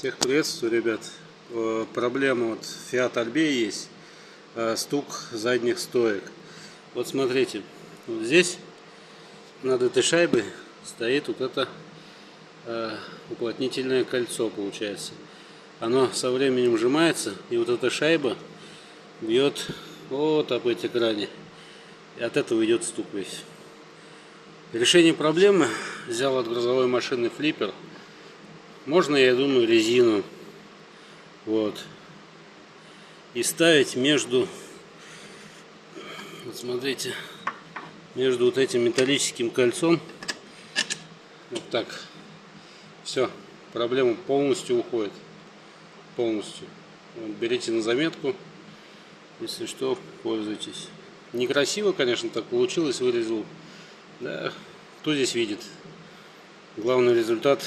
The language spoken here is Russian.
Всех приветствую, ребят. Проблема вот Fiat Albea есть, стук задних стоек. Вот смотрите, вот здесь над этой шайбой стоит вот это уплотнительное кольцо, получается. Оно со временем сжимается, и вот эта шайба бьет вот об эти грани, и от этого идет стук весь. Решение проблемы: взял от грузовой машины флиппер. Можно, я думаю, резину. Вот. И ставить между, вот смотрите, между вот этим металлическим кольцом. Вот так. Все. Проблема полностью уходит. Полностью. Вот, берите на заметку. Если что, пользуйтесь. Некрасиво, конечно, так получилось, вырезал. Да, кто здесь видит? Главный результат